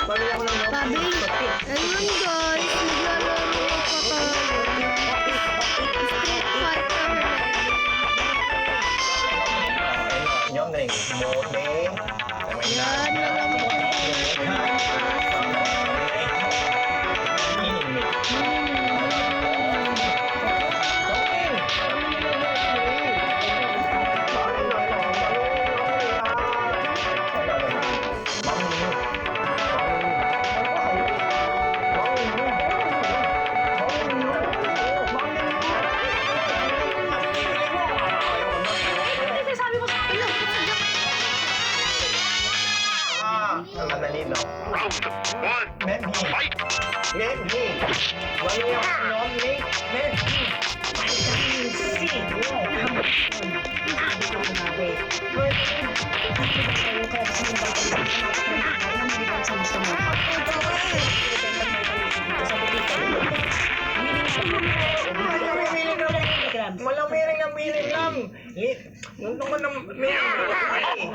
Pamilya ko lang ng Sabi, ayun guys, naglalaro ko tayo. Street Fighter 11. Nhóm này một đi. Yan, nalaman ko. Walang miring lang. Yung naman ng miring.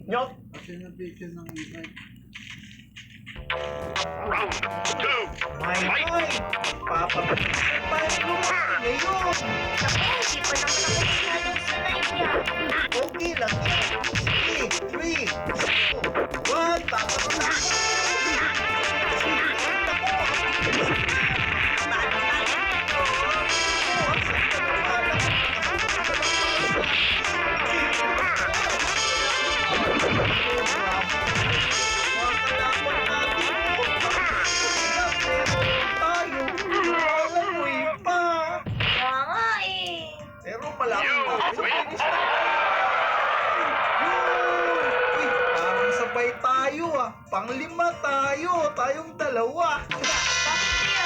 Nyok. May Papa. Ngayon. Hindi pa naman ako masyadong sanay niya. Okay lang yan. 3, 2, 1, tama na. Kaya nga eh. Pero malaki pa. Finish na. Uy, parang sabay tayo ah. Panglima tayo. Tayong dalawa. Bakit kaya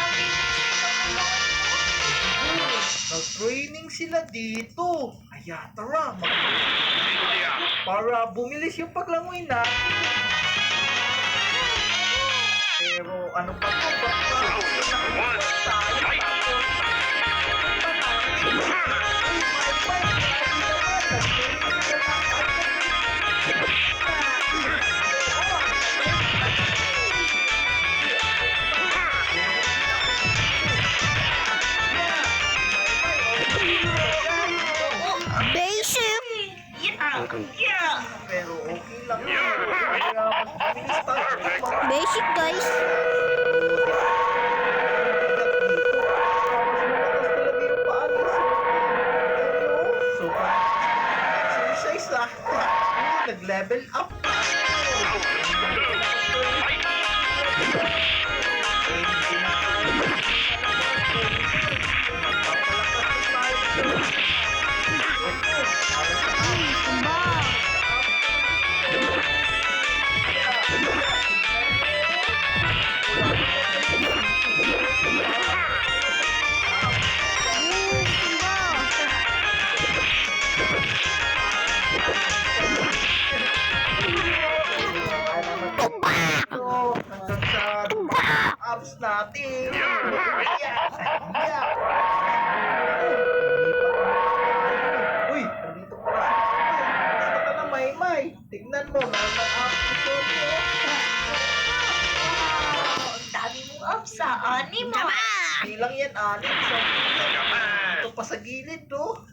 Nag-training sila dito. Kaya tara, para bumilis yung paglangoy natin. Pero ano pa to? Basic! Yeah! Pero okay lang. Kaya mas mabilis tayo. Basic guys. So, exercise lah. Nag-level up. Abs natin. Uy, nandito pala si Maymay. Basta ka na, Maymay. Tignan mo, meron episode mo. Ang dami mong ups sa anim ah. Hindi lang yan, anim. So, ito pa sa gilid, no?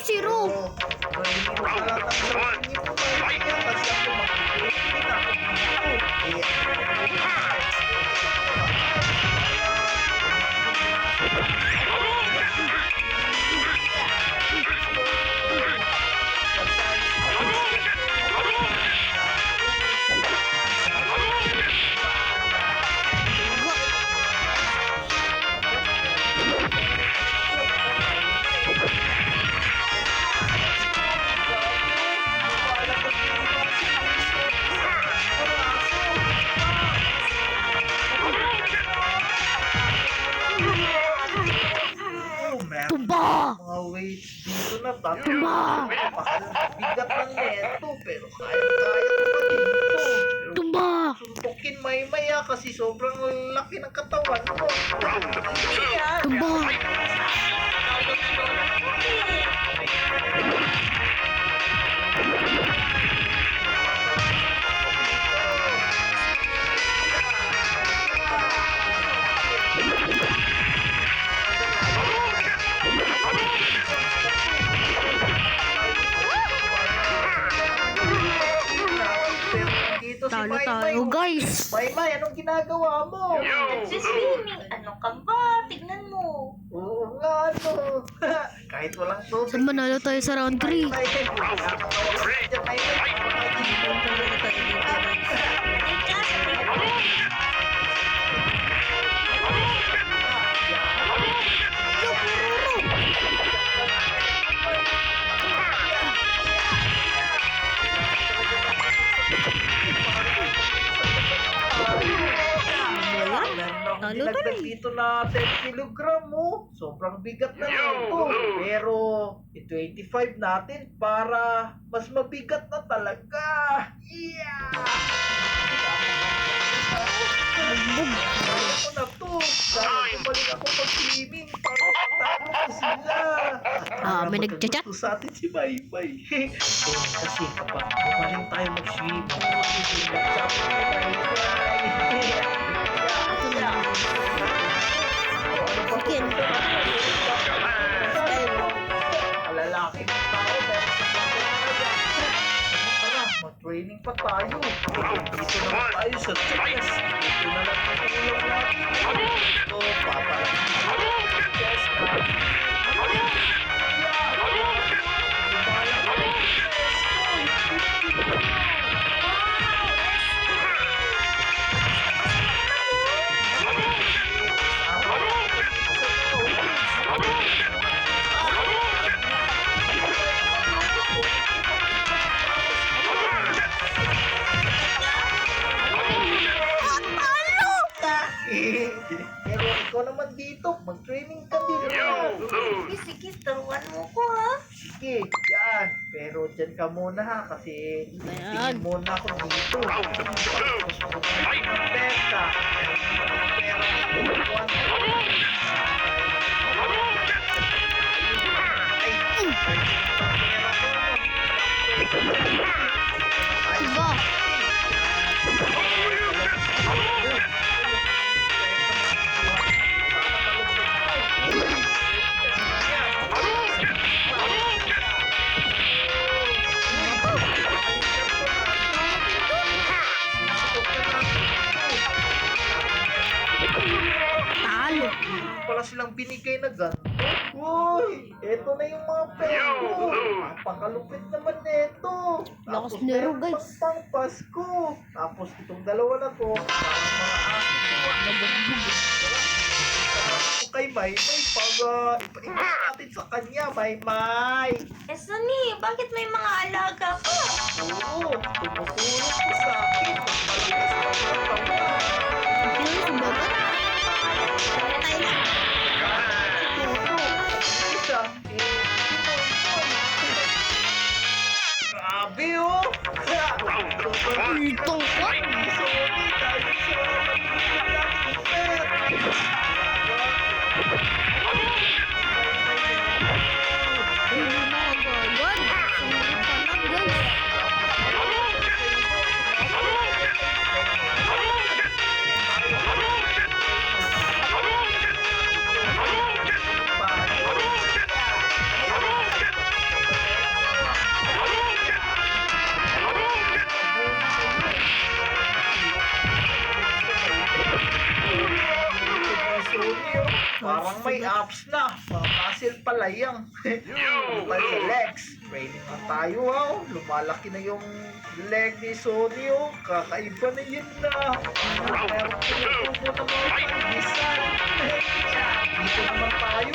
Zero. So, hindi mo pala tanggapin niyo po, Maymay. Kasi ako makikita na ako dito. Tumba! Mga weights dito na tatlo. Tumba! Bigat ng neto, pero kaya-kaya ko pa dito. Tumba! Suntukin Maymay kasi sobrang laki ng katawan mo. Tumba! talo Maymay, tayo, oh. guys. Maymay, anong ginagawa mo? Nagsiswimming. Ano ka ba? Tignan mo. Oo nga, ano. Kahit walang tubig. Saan manalo tayo sa round 3? Maymay, nakakatawa ka dyan, Maymay. Teka, sabihin ko. Talo Dinagdag tuloy. dito na 10 kilogram mo. Sobrang bigat na lang to. Pero 25 natin para mas mabigat na talaga. Yeah! Ako na to. Sana bumalik ako pag-swimming para matalo ko sila. May nagchat-chat. Gusto sa atin si Maymay. Kasi kapag bumalik tayo mag-swimming, mag-chat si Maymay. Chicken. Lalaki ng tao, tara, mag-training pa tayo. Dito naman tayo sa chest. Dito na lang ang ulam natin. Ito, papalaki. Chest na. Pero ikaw naman dito, mag-training ka din naman. Sige, turuan mo ko ha. Sige, yan. Pero dyan ka muna ha, kasi tingin muna ako dito. Pesta. Diba? Talo. Pala silang binigay na ganito. Uy, eto na yung mga pera ko. Napakalupit naman neto. Lakas Tapos nero, meron guys. pang Pasko. Tapos itong dalawa na to, parang mga aso ko. Kay Maymay, pag ipa natin sa kanya, Maymay. Eh, Sunny, bakit may mga alaga pa? Oo, tumutulong ko sa akin. Pag malakas na tawa. Ayun, sumagot. Tayo na. Isa, grabe oh! Itong ko. Sorry, dahil sa Hindi na agad. Sorry pa na, guys. Parang may apps na. Mga muscle pala yan. Tayo sa legs. Training na tayo ha. Lumalaki na yung leg ni Sony oh. Kakaiba na yun na. Meron tumutubo ng mga pag-isan. Dito naman tayo.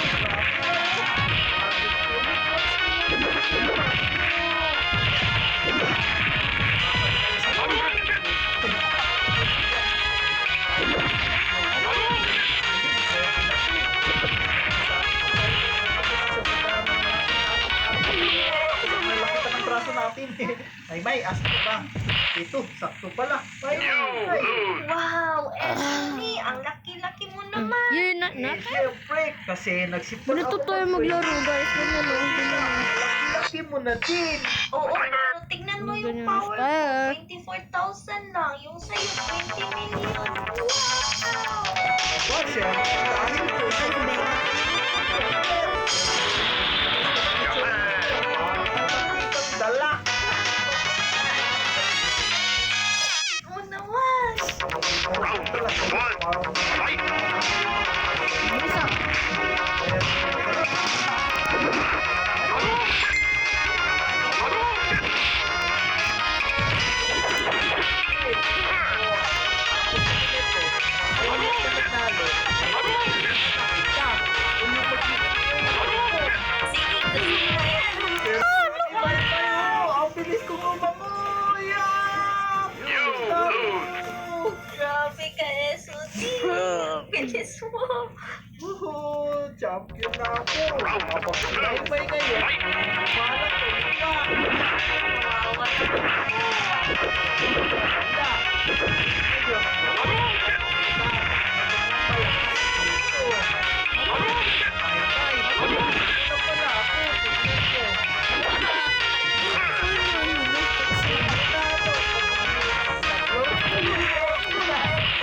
natin. May, ask ko ba? Ito, sakto pala. May. Wow, Emily, ang laki-laki mo naman. Yun na. Siyempre, kasi nagsipon Ganito tayo maglaro, guys. Ganyan lang. Laki mo na din. Oo, pero tignan mo yung Ganyan power style. ko. 24,000 lang. Yung sa'yo, 20 million. Wow! Wow, siyempre, dahil po sa dala. Pero ibay tayo. Ang bilis ko umangoy. Grabe ka, Esuni. Bilis mo. Champion na ako. Kapag ibay ngayon, malang ko iba. Kawawa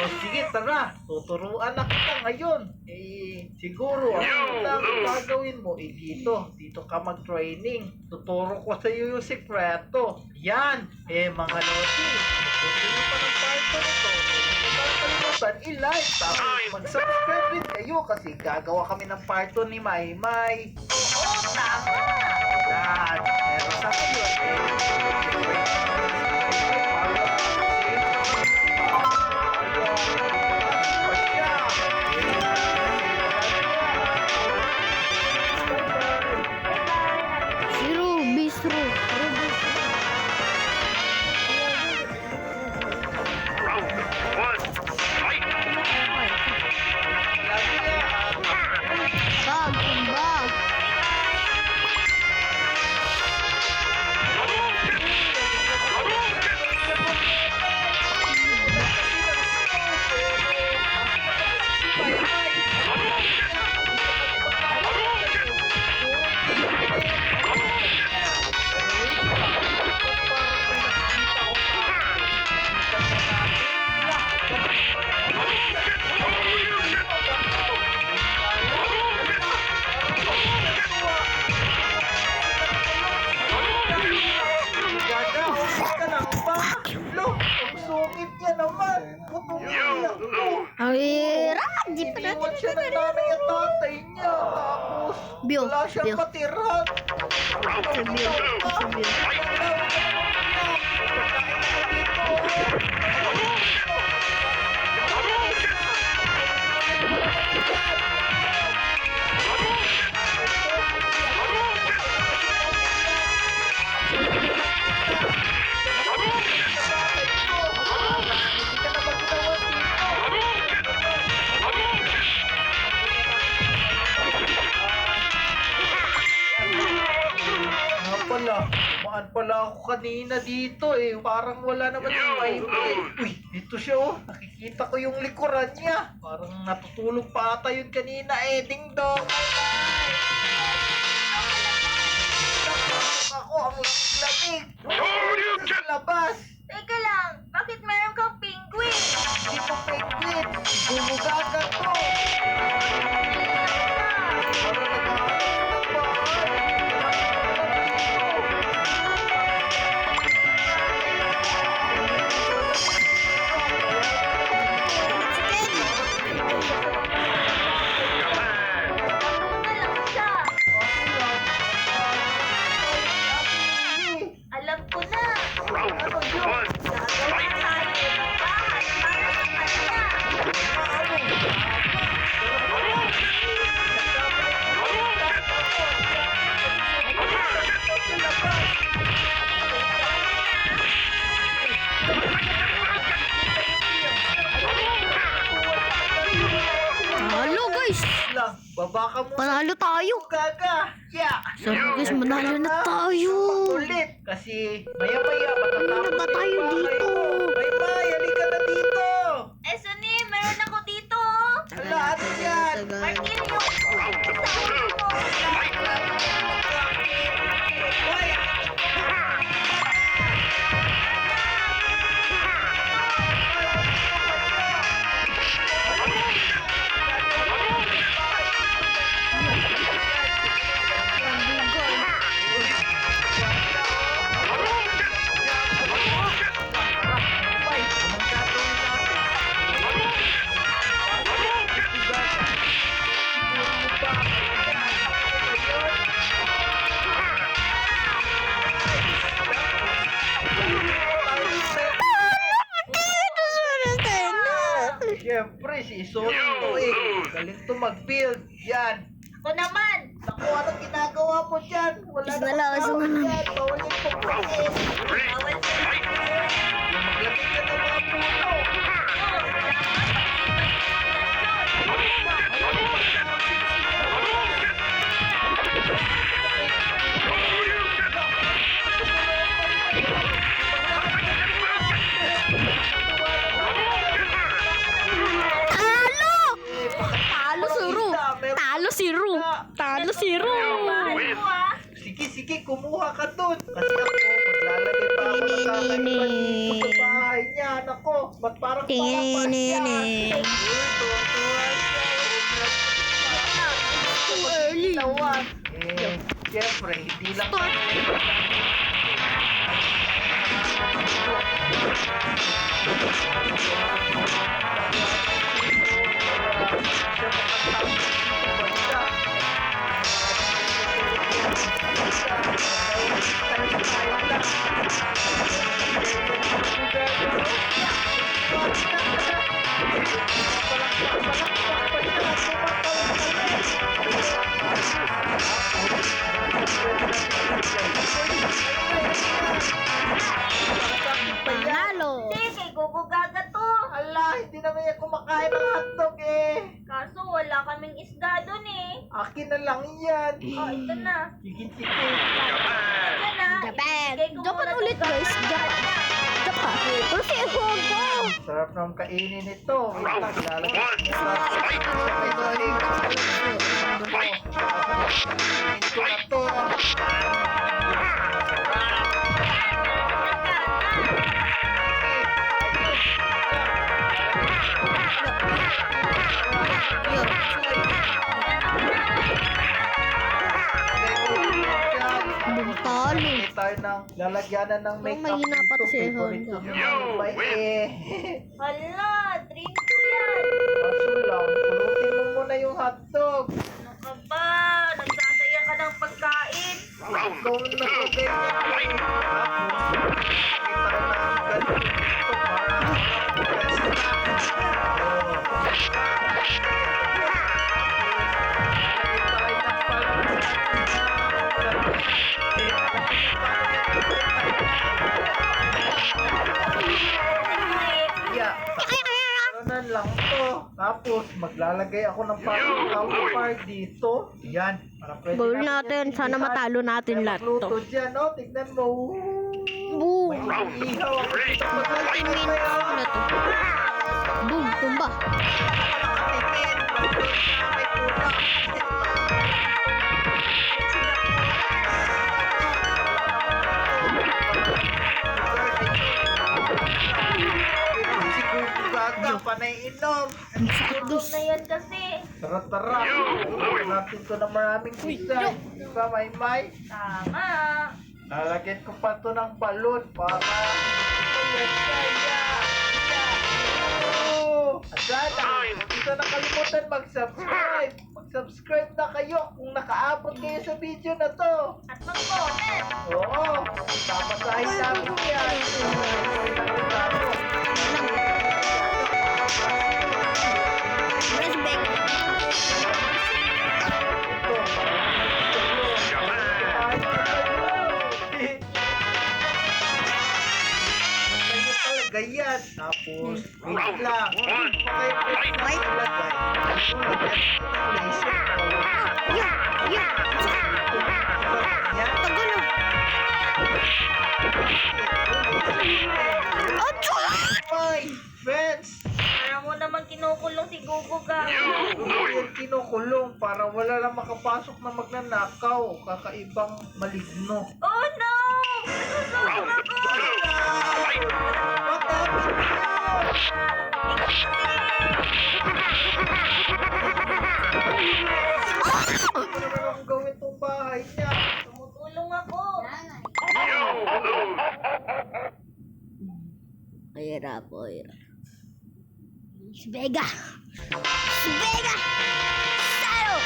O sige, tara. Tuturuan na kita ngayon. Siguro, ang gagawin mo, dito ka mag-training. Tuturo ko sa iyo yung sekreto. Yan, mga lodi. Kung sino pa ng parto nito, kalimutan, i-like. Tapos mag-subscribe din kayo kasi gagawa kami ng parto ni Maymay. Oo, tama. Yan, pero sa ngayon, Zero, bistro. Bag, bag. Sungit niya naman. Putumiyak ko. Ay, di pa natin Iniwan siya ng nanay at tatay niya. Tapos, Bill, wala siyang Bill. matiran. Sa Bill, sa Bill. Maan pala ako kanina dito Parang wala naman yung wifi. Uy, dito siya Nakikita ko yung likuran niya. Parang natutulog pa ata yun kanina Ding dong. Ako ang lamig. Sa labas. Teka lang, bakit meron kang penguin? Hindi ko penguin. Bumugagan ko. Alam ko na. Gagawa tayo ng bahay para sa kanya. Halo guys. Lang, baba ka muna. Panalo tayo. Gaga. Yeah. Sorry guys, manalo na tayo. Ulit. Kasi maya-maya matatapos Ano ba na tayo yung bahay dito? ko. May halika na dito. Esuni, meron ako dito. Hala, ano yan? Martin, yung sa ulo mo. Hoy! Siyempre, si Sony to Galing to mag-build. Yan. Ako naman. Naku, anong ginagawa kuha po dyan. Wala Isa na na lang, isa na lang. dyan. Bawal yung pagkain. Bawal sa Maglagay ka ng mga puno. Talo! Talo si Ru. Talo si Ru. Talo si Ru. Mahal mo ah. Sige, sige, kumuha ka dun. Kasi ako, maglalagay pa ako ng kakaiba dito sa bahay niya. Nako, ba't parang palapas yan? Tininining. Uy, tuwa siya. Too early. Tawan. Siyempre, hindi lang Panalo. Hindi, kay Gogo Gaga to. Ala, hindi naman yan kumakain ng hotdog eh. Kaso wala kaming isda dun eh. Akin na lang yan. Oh, ito na. Sige. Ito na. Japan. Ibigay ko Japan muna ulit, tong guys. Gaga Japan. na. Japan. Kasi ako. Sarap ng kainin ito. Wait lang, lalagay ko sa ito na to. Buntalo. Hindi tayo ng lalagyanan ng makeup mahina pa to si Favorite Honda. ko yung may Hala, drink ko yan. Kaso lang, pulutin mo muna yung hotdog. Ano ka ba? Nagsasaya ka ng pagkain. Ikaw na ko ganyan. Kita ka na ang ganito para Yeah. Ano lang to. Tapos maglalagay ako ng counterpart dito. Yan. Para pwede Goal natin natin. yan Sana pilihan. matalo natin Kaya lahat magluto to. dyan, oh. Tignan mo. Boom. May ihaw ako dito. 14 minutes na to. Boom. Tumba. Nakatingin. May pula. Si Kuku Gaga, panay inom. Gutom na yan kasi. Tara. Lagyan natin to ng maraming design. Diba, May? Tama. Lalagyan ko pa to ng balon para... Asana, huwag ito nakalimutan mag-subscribe. Mag-subscribe na kayo kung nakaabot kayo sa video na to. At mag-comment. Oo, papasahin namin yan. Press back. Ganyan. Tapos, wait lang. Wait. Yan. Tagulo. Oy, friends. Para mo naman kinukulong si Gogo Gaga. Yung kinukulong para wala lang makapasok na magnanakaw. Kakaibang maligno. Oh no! Nasusunog ako! Ano naman ang gawin tong bahay niya? Tumutulong ako. Hirap. Si Vega. Salo.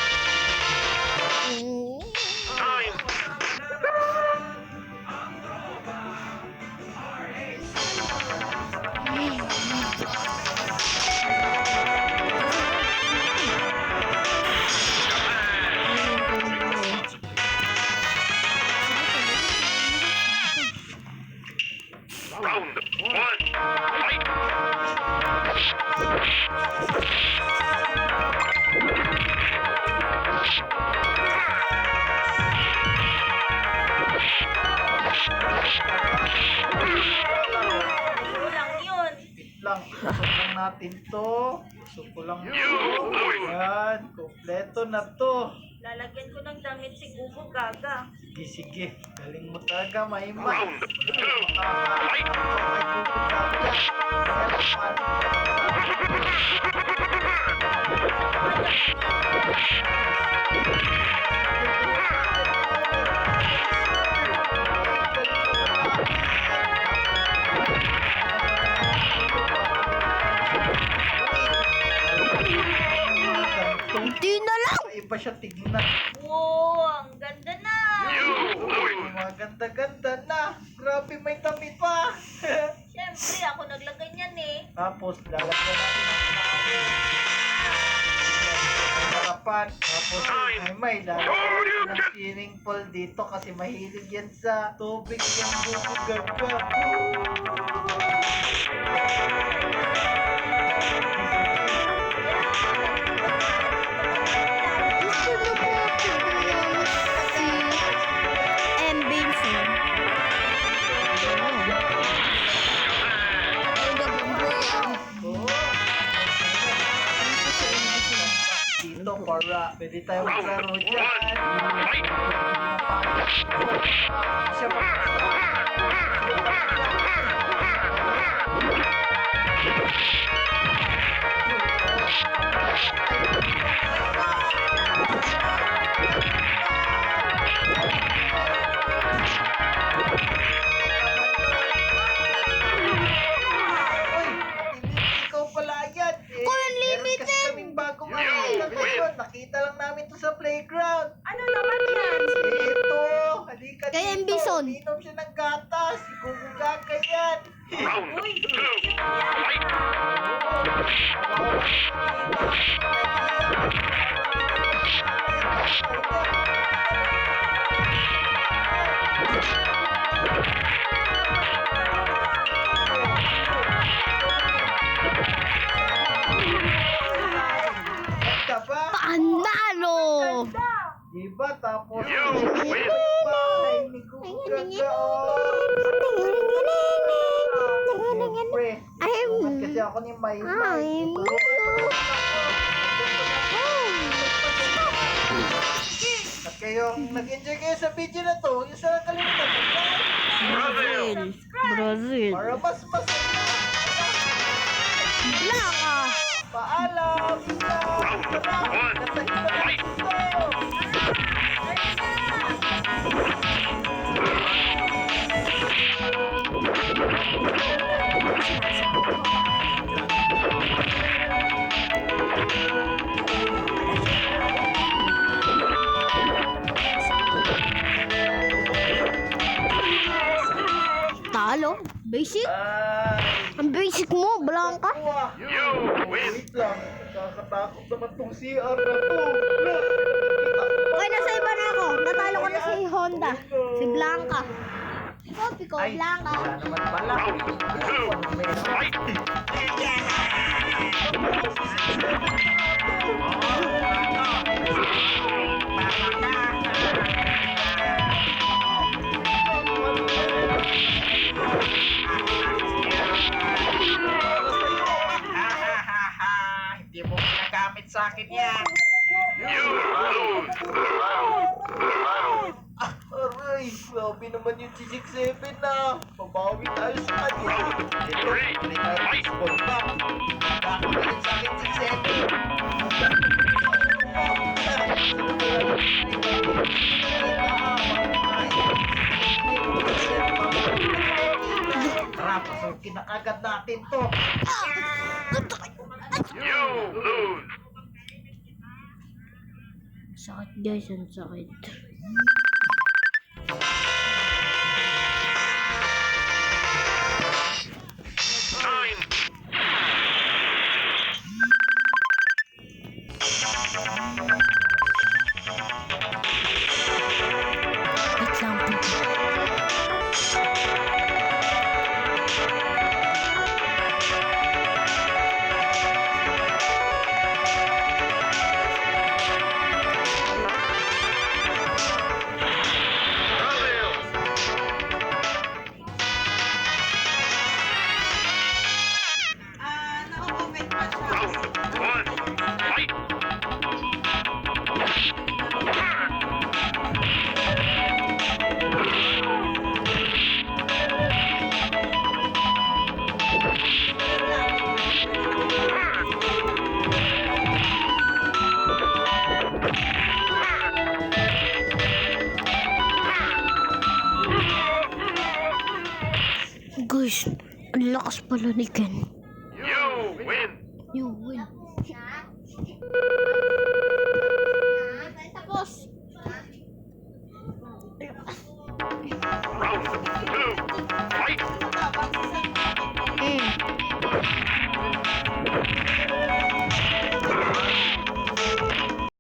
natin to. Gusto ko lang to. Yan, kompleto na to. Lalagyan ko ng damit si Gugu Gaga. Sige, sige. Galing mo talaga, Maima. Round 2. Hindi na lang. Iba siya tignan. Wow, ang ganda na. Maganda-ganda na. Grabe, may damit pa. Siyempre, ako naglagay niyan eh. Tapos, lalagyan natin ang harapan. Tapos, ay may lalagyan ng swimming pool dito kasi mahilig yan sa tubig yung bubugagag. Gusto niyo po si M. Benson. Oo. Dito para pwede tayo maglaro dyan. Siya pa. Uy, ikaw pala yan. Eh, meron kasi kaming bagong nakita ngayon. Nakita lang namin to sa playground. Ano naman yan? Ito, halika Kay dito. Mbison. Minom siya ng gatas. Gugugaka yan. Round 2. Ganda ba? Panalo! Diba? Tapos, You win. bahay ni Gugugaka. Siyempre, tulungan kasi ako ni Maymay. At kayong nag-enjoy kayo sa video na to, yung sa kalimutan mo, Brazil. Brazil. para mas masaya. Wala ka. Paalam! Round 1. Fight. Talo? Basic? Ay! Ang basic mo, Blanca. Kuha! You win. Wait lang, nakakatakot naman tong CR na to. Okay, nasa iba na ako. Natalo ko na si Honda. Si Blanca. Ikaw, Pico, Ay, Blanca. wala naman pala. Round 2. Fight. Hindi mo ginagamit sa akin yan. You lose. Aray, grabe naman yung G67 na. Pabawi tayo sa kanya. Ito, hindi tayo baseball pa. Kakabalit sa akin G7. Tara, pasukin na agad natin to. You lose. Sakit guys, ang sakit. Nine. Wait lang po. Guys, ang lakas pala ni Ken. You win. Yung